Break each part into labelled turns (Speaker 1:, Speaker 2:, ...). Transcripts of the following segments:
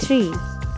Speaker 1: 3،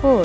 Speaker 1: 4،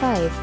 Speaker 1: 5،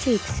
Speaker 1: 6،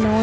Speaker 1: 9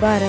Speaker 1: 12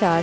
Speaker 1: 4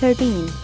Speaker 1: 13،